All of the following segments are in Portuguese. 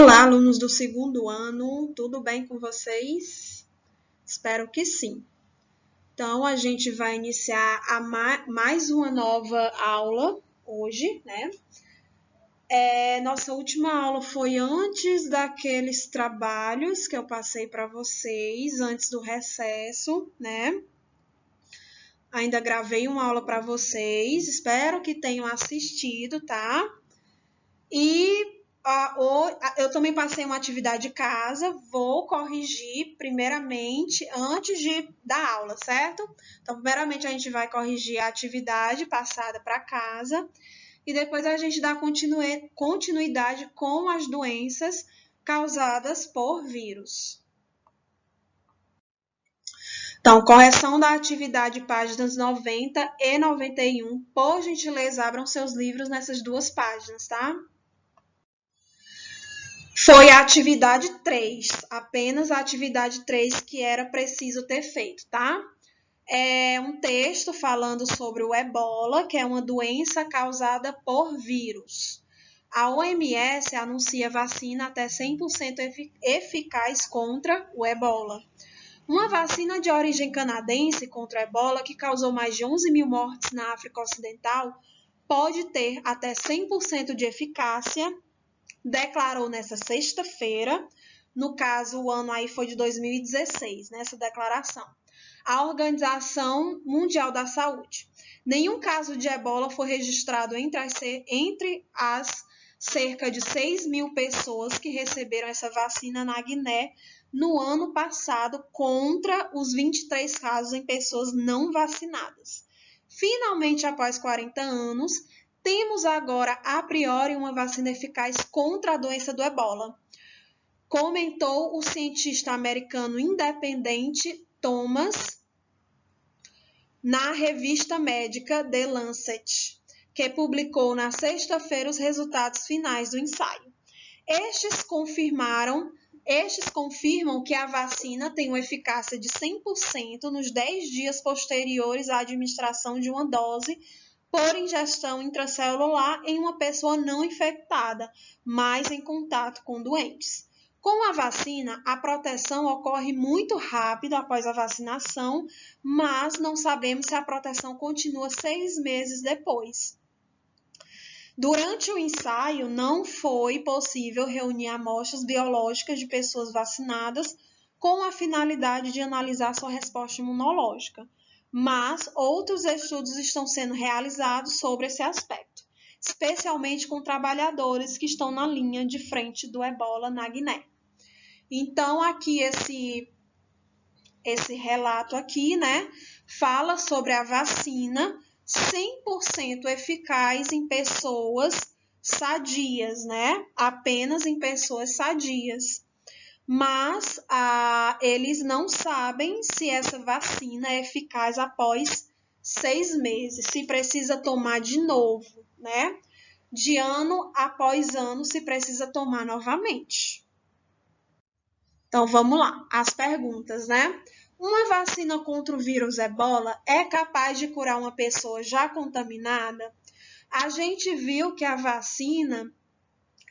Olá, alunos do segundo ano, tudo bem com vocês? Espero que sim. Então, a gente vai iniciar mais uma nova aula hoje, né? Nossa última aula foi antes daqueles trabalhos que eu passei para vocês, antes do recesso, né? Ainda gravei uma aula para vocês, espero que tenham assistido, tá? Eu também passei uma atividade de casa, vou corrigir primeiramente antes de dar aula, certo? Então, primeiramente a gente vai corrigir a atividade passada para casa e depois a gente dá continuidade com as doenças causadas por vírus. Então, correção da atividade, páginas 90 e 91. Por gentileza, abram seus livros nessas duas páginas, tá? Foi a atividade 3, apenas a atividade 3 que era preciso ter feito, tá? É um texto falando sobre o ebola, que é uma doença causada por vírus. A OMS anuncia vacina até 100% eficaz contra o ebola. Uma vacina de origem canadense contra o ebola, que causou mais de 11 mil mortes na África Ocidental, pode ter até 100% de eficácia, declarou nessa sexta-feira, no caso o ano aí foi de 2016, nessa declaração, a Organização Mundial da Saúde. Nenhum caso de ebola foi registrado entre as cerca de 6 mil pessoas que receberam essa vacina na Guiné no ano passado, contra os 23 casos em pessoas não vacinadas. Finalmente, após 40 anos, temos agora, a priori, uma vacina eficaz contra a doença do ebola, comentou o cientista americano independente Thomas na revista médica The Lancet, que publicou na sexta-feira os resultados finais do ensaio. Estes confirmam que a vacina tem uma eficácia de 100% nos 10 dias posteriores à administração de uma dose por ingestão intracelular em uma pessoa não infectada, mas em contato com doentes. Com a vacina, a proteção ocorre muito rápido após a vacinação, mas não sabemos se a proteção continua 6 meses depois. Durante o ensaio, não foi possível reunir amostras biológicas de pessoas vacinadas com a finalidade de analisar sua resposta imunológica, mas outros estudos estão sendo realizados sobre esse aspecto, especialmente com trabalhadores que estão na linha de frente do ebola na Guiné. Então, aqui esse relato aqui, né, fala sobre a vacina 100% eficaz em pessoas sadias, né, apenas em pessoas sadias. Mas eles não sabem se essa vacina é eficaz após 6 meses, se precisa tomar de novo, né? De ano após ano, se precisa tomar novamente. Então, vamos lá, as perguntas, né? Uma vacina contra o vírus ebola é capaz de curar uma pessoa já contaminada? A gente viu que a vacina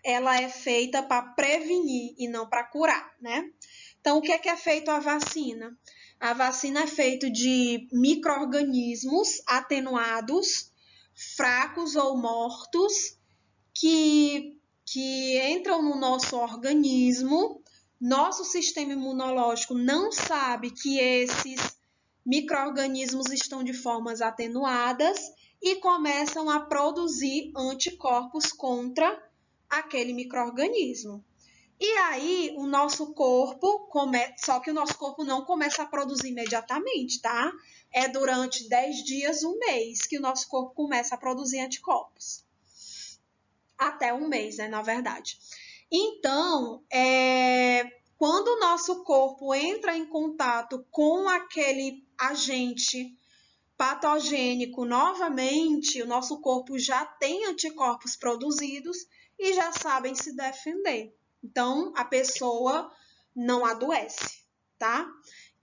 ela é feita para prevenir e não para curar, né? Então, o que é feito a vacina? A vacina é feita de micro-organismos atenuados, fracos ou mortos, que entram no nosso organismo. Nosso sistema imunológico não sabe que esses micro-organismos estão de formas atenuadas e começam a produzir anticorpos contra aquele micro-organismo. E aí, o nosso corpo, só que o nosso corpo não começa a produzir imediatamente, tá? É durante 10 dias, um mês, que o nosso corpo começa a produzir anticorpos. Até um mês, né, na verdade. Então, quando o nosso corpo entra em contato com aquele agente patogênico novamente, o nosso corpo já tem anticorpos produzidos e já sabem se defender. Então, a pessoa não adoece, tá?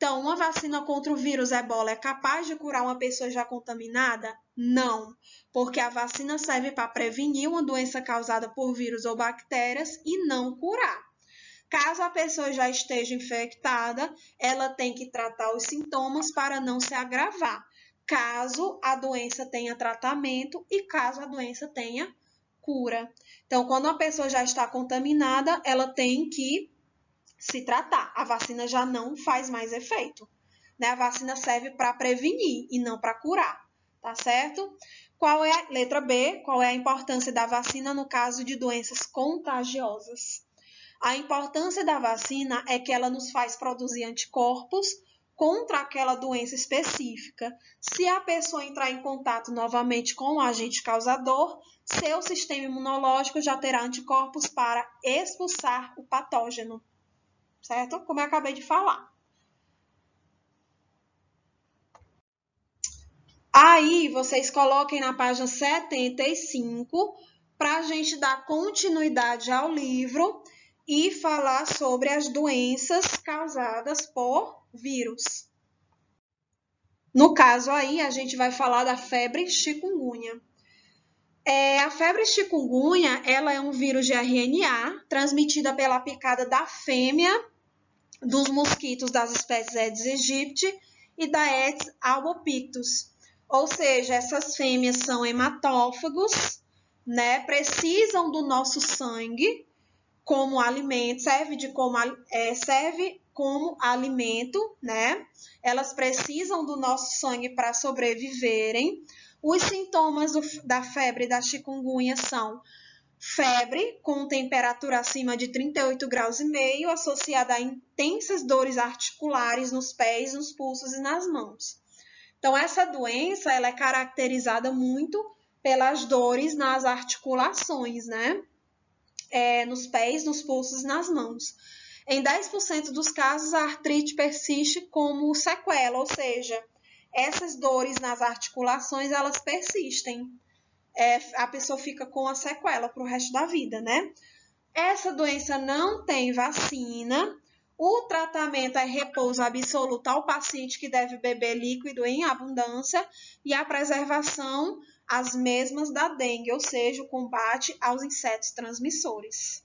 Então, uma vacina contra o vírus Ebola é capaz de curar uma pessoa já contaminada? Não, porque a vacina serve para prevenir uma doença causada por vírus ou bactérias e não curar. Caso a pessoa já esteja infectada, ela tem que tratar os sintomas para não se agravar. Caso a doença tenha tratamento e caso a doença tenha cura. Então, quando a pessoa já está contaminada, ela tem que se tratar. A vacina já não faz mais efeito, né? A vacina serve para prevenir e não para curar, tá certo? Letra B, qual é a importância da vacina no caso de doenças contagiosas? A importância da vacina é que ela nos faz produzir anticorpos contra aquela doença específica. Se a pessoa entrar em contato novamente com o agente causador, seu sistema imunológico já terá anticorpos para expulsar o patógeno, certo? Como eu acabei de falar. Aí, vocês coloquem na página 75 para a gente dar continuidade ao livro e falar sobre as doenças causadas por vírus. No caso aí, a gente vai falar da febre chikungunya. A febre chikungunya, ela é um vírus de RNA transmitida pela picada da fêmea dos mosquitos das espécies Aedes aegypti e da Aedes albopictus. Ou seja, essas fêmeas são hematófagos, né? Precisam do nosso sangue como alimento, serve como alimento, né? Elas precisam do nosso sangue para sobreviverem. Os sintomas da febre da chikungunya são febre com temperatura acima de 38 graus e meio, associada a intensas dores articulares nos pés, nos pulsos e nas mãos. Então, essa doença ela é caracterizada muito pelas dores nas articulações, né? Nos pés, nos pulsos e nas mãos. Em 10% dos casos, a artrite persiste como sequela, ou seja, essas dores nas articulações, elas persistem. A pessoa fica com a sequela para o resto da vida, né? Essa doença não tem vacina. O tratamento é repouso absoluto ao paciente que deve beber líquido em abundância e a preservação as mesmas da dengue, ou seja, o combate aos insetos transmissores.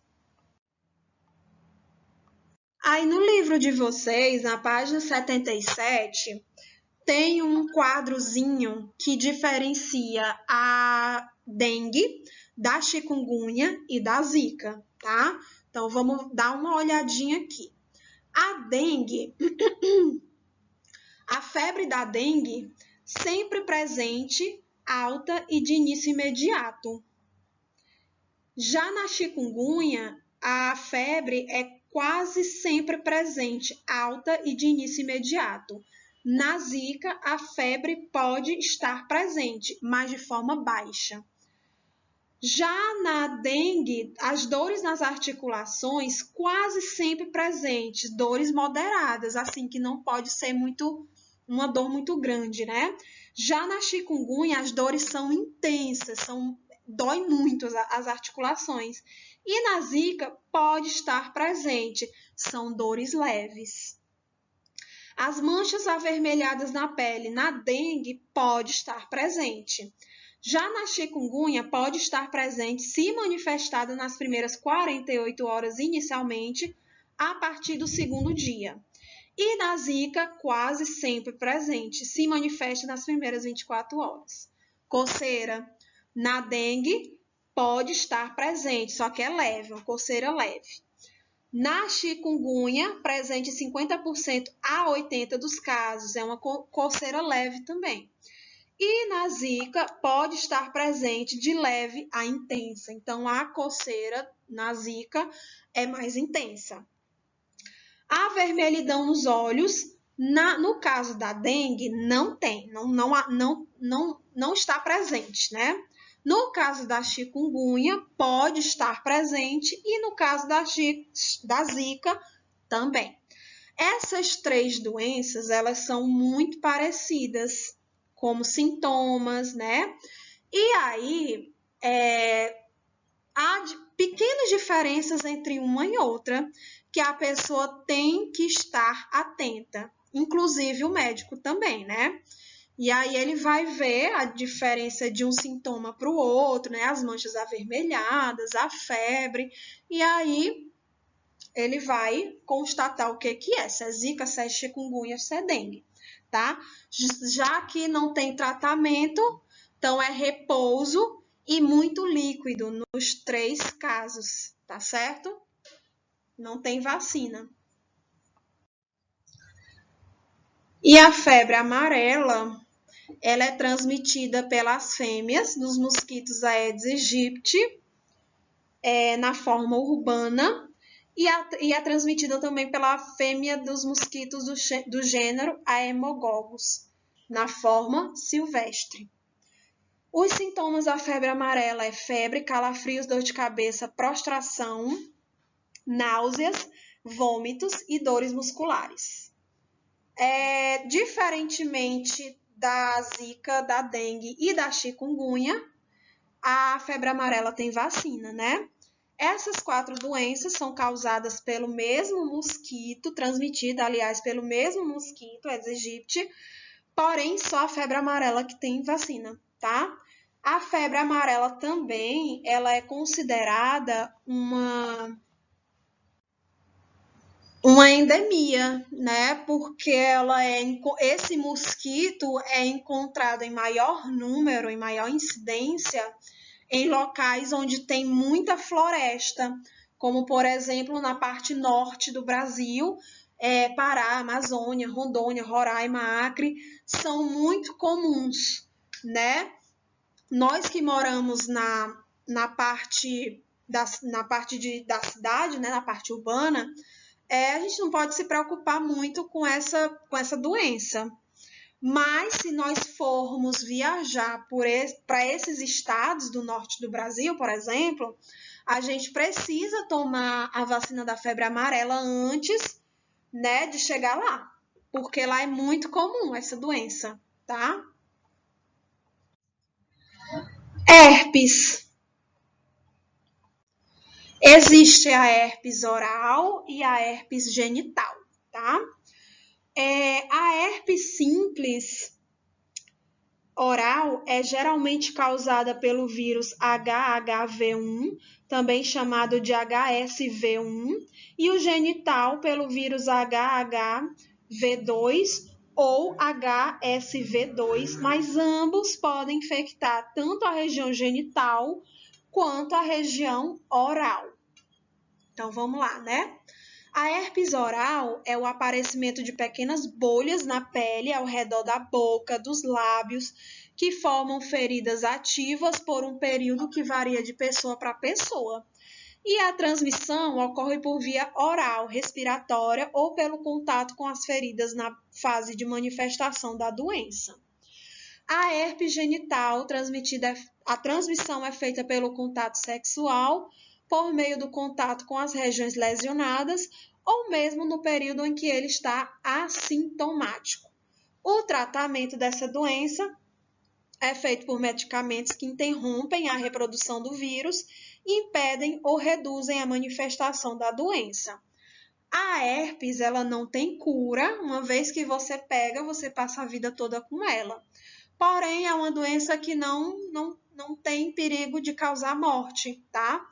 Aí no livro de vocês, na página 77, tem um quadrozinho que diferencia a dengue da chikungunya e da zika, tá? Então, vamos dar uma olhadinha aqui. A dengue, a febre da dengue, sempre presente, alta e de início imediato. Já na chikungunya, a febre é quase sempre presente, alta e de início imediato. Na zika, a febre pode estar presente, mas de forma baixa. Já na dengue, as dores nas articulações quase sempre presentes, dores moderadas, assim que não pode ser uma dor muito grande, né? Já na chikungunya, as dores são intensas, dói muito as articulações. E na zika, pode estar presente, são dores leves. As manchas avermelhadas na pele na dengue pode estar presente. Já na chikungunya, pode estar presente se manifestada nas primeiras 48 horas inicialmente, a partir do segundo dia. E na zika, quase sempre presente, se manifesta nas primeiras 24 horas. Coceira, na dengue, pode estar presente, só que é leve, uma coceira leve. Na chikungunya, presente em 50% a 80% dos casos, é uma coceira leve também. E na zika, pode estar presente de leve a intensa. Então, a coceira na zika é mais intensa. A vermelhidão nos olhos, no caso da dengue, não tem, não está presente, né? No caso da chikungunya, pode estar presente e no caso da zika, também. Essas três doenças, elas são muito parecidas como sintomas, né? E aí, há pequenas diferenças entre uma e outra que a pessoa tem que estar atenta. inclusive o médico também, né? E aí ele vai ver a diferença de um sintoma para o outro, né? As manchas avermelhadas, a febre, e aí ele vai constatar o que é, se é zika, se é chikungunya, se é dengue, tá? Já que não tem tratamento, então é repouso e muito líquido nos 3 casos, tá certo? Não tem vacina. E a febre amarela, ela é transmitida pelas fêmeas dos mosquitos Aedes aegypti, na forma urbana, e é transmitida também pela fêmea dos mosquitos do gênero Aemogogus, na forma silvestre. Os sintomas da febre amarela é febre, calafrios, dor de cabeça, prostração, náuseas, vômitos e dores musculares. Diferentemente da zika, da dengue e da chikungunya, a febre amarela tem vacina, né? Essas 4 doenças são causadas pelo mesmo mosquito, transmitida, aliás, pelo mesmo mosquito, Aedes aegypti, porém só a febre amarela que tem vacina, tá? A febre amarela também, ela é considerada uma endemia, né? Porque esse mosquito é encontrado em maior número, em maior incidência, em locais onde tem muita floresta, como, por exemplo, na parte norte do Brasil, Pará, Amazônia, Rondônia, Roraima, Acre, são muito comuns, né? Nós que moramos na parte da cidade, né, na parte urbana, a gente não pode se preocupar muito com essa doença. Mas se nós formos viajar para esses estados do norte do Brasil, por exemplo, a gente precisa tomar a vacina da febre amarela antes, né, de chegar lá, porque lá é muito comum essa doença, tá? Herpes. Existe a herpes oral e a herpes genital, tá? A herpes simples oral é geralmente causada pelo vírus HHV1, também chamado de HSV1, e o genital pelo vírus HHV2 ou HSV2, mas ambos podem infectar tanto a região genital quanto a região oral. Então vamos lá, né? A herpes oral é o aparecimento de pequenas bolhas na pele ao redor da boca, dos lábios, que formam feridas ativas por um período que varia de pessoa para pessoa. E a transmissão ocorre por via oral, respiratória ou pelo contato com as feridas na fase de manifestação da doença. A herpes genital a transmissão é feita pelo contato sexual, por meio do contato com as regiões lesionadas ou mesmo no período em que ele está assintomático. O tratamento dessa doença é feito por medicamentos que interrompem a reprodução do vírus e impedem ou reduzem a manifestação da doença. A herpes, ela não tem cura, uma vez que você pega, você passa a vida toda com ela. Porém, é uma doença que não tem perigo de causar morte, tá?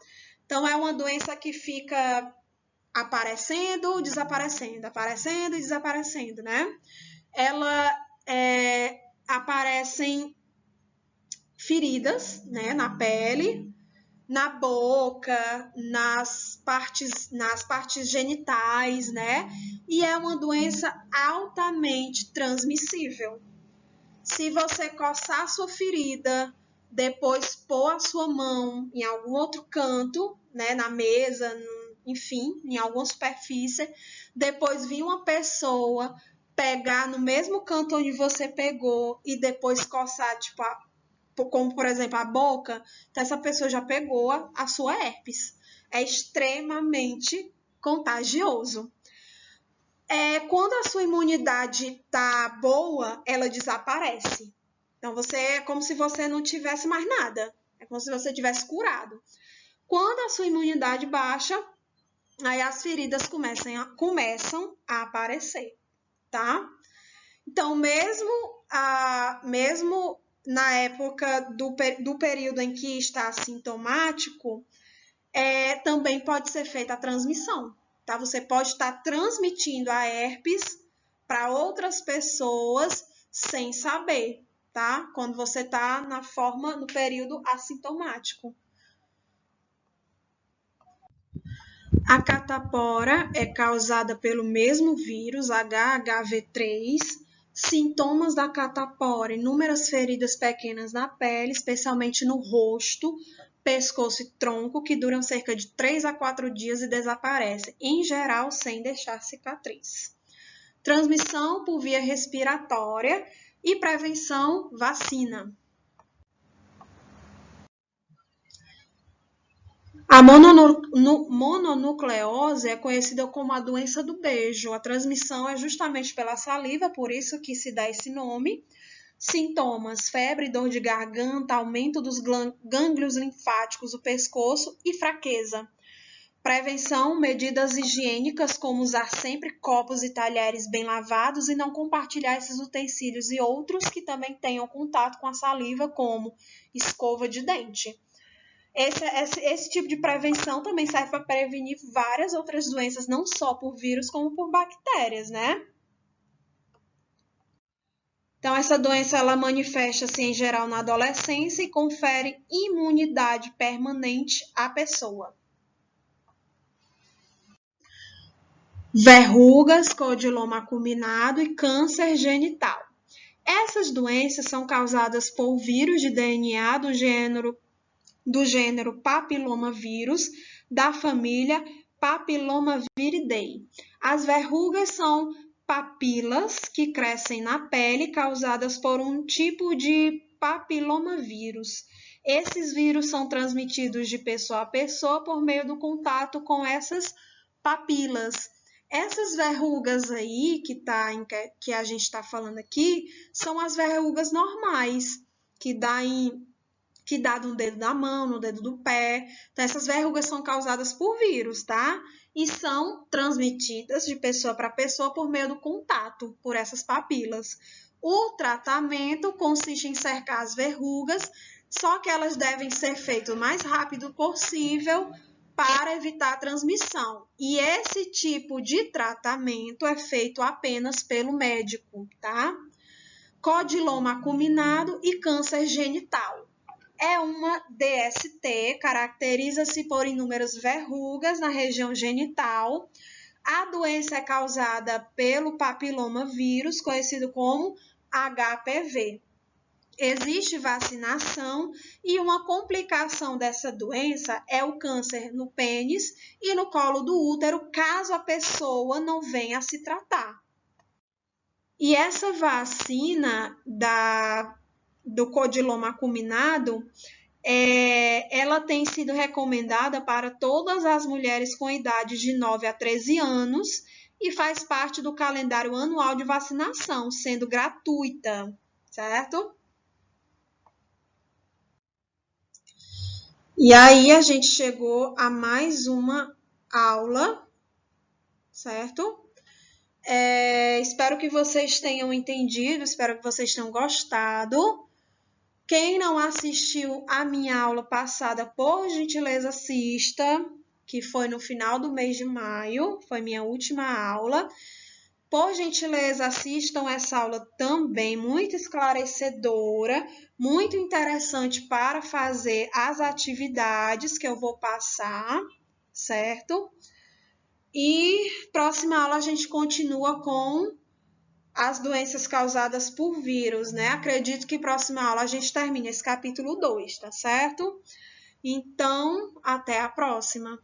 Então, é uma doença que fica aparecendo, desaparecendo, aparecendo e desaparecendo, né? Ela aparecem feridas, né, na pele, na boca, nas partes genitais, né? E é uma doença altamente transmissível. Se você coçar a sua ferida, depois pôr a sua mão em algum outro canto, né, na mesa, enfim, em alguma superfície, depois vir uma pessoa pegar no mesmo canto onde você pegou e depois coçar, tipo, como por exemplo a boca, então essa pessoa já pegou a sua herpes. É extremamente contagioso. Quando a sua imunidade tá boa, ela desaparece. Então, é como se você não tivesse mais nada. É como se você tivesse curado. Quando a sua imunidade baixa, aí as feridas começam a aparecer, tá? Então, mesmo na época do período em que está assintomático, também pode ser feita a transmissão, tá? Você pode estar transmitindo a herpes para outras pessoas sem saber, tá? Quando você está no período assintomático. A catapora é causada pelo mesmo vírus, HHV3. Sintomas da catapora: inúmeras feridas pequenas na pele, especialmente no rosto, pescoço e tronco, que duram cerca de 3 a 4 dias e desaparecem, em geral sem deixar cicatriz. Transmissão por via respiratória e prevenção, vacina. A mononucleose é conhecida como a doença do beijo. A transmissão é justamente pela saliva, por isso que se dá esse nome. Sintomas: febre, dor de garganta, aumento dos gânglios linfáticos do pescoço e fraqueza. Prevenção: medidas higiênicas, como usar sempre copos e talheres bem lavados e não compartilhar esses utensílios e outros que também tenham contato com a saliva, como escova de dente. Esse tipo de prevenção também serve para prevenir várias outras doenças, não só por vírus, como por bactérias, né? Então, essa doença ela manifesta-se em geral na adolescência e confere imunidade permanente à pessoa. Verrugas, codiloma acuminado e câncer genital. Essas doenças são causadas por vírus de DNA do gênero papilomavírus, da família Papillomaviridae. As verrugas são papilas que crescem na pele causadas por um tipo de papilomavírus. Esses vírus são transmitidos de pessoa a pessoa por meio do contato com essas papilas. Essas verrugas aí que a gente está falando aqui são as verrugas normais, que dá no dedo da mão, no dedo do pé. Então, essas verrugas são causadas por vírus, tá? E são transmitidas de pessoa para pessoa por meio do contato por essas papilas. O tratamento consiste em cercar as verrugas, só que elas devem ser feitas o mais rápido possível para evitar a transmissão. E esse tipo de tratamento é feito apenas pelo médico, tá? Codiloma acuminado e câncer genital. É uma DST, caracteriza-se por inúmeras verrugas na região genital. A doença é causada pelo papilomavírus, conhecido como HPV. Existe vacinação e uma complicação dessa doença é o câncer no pênis e no colo do útero, caso a pessoa não venha a se tratar. E essa vacina do codiloma acuminado, ela tem sido recomendada para todas as mulheres com idade de 9 a 13 anos e faz parte do calendário anual de vacinação, sendo gratuita, certo? E aí a gente chegou a mais uma aula, certo? Espero que vocês tenham entendido, espero que vocês tenham gostado. Quem não assistiu a minha aula passada, por gentileza, assista, que foi no final do mês de maio, foi minha última aula. Por gentileza, assistam essa aula também, muito esclarecedora, muito interessante para fazer as atividades que eu vou passar, certo? E próxima aula a gente continua com as doenças causadas por vírus, né? Acredito que próxima aula a gente termine esse capítulo 2, tá certo? Então, até a próxima.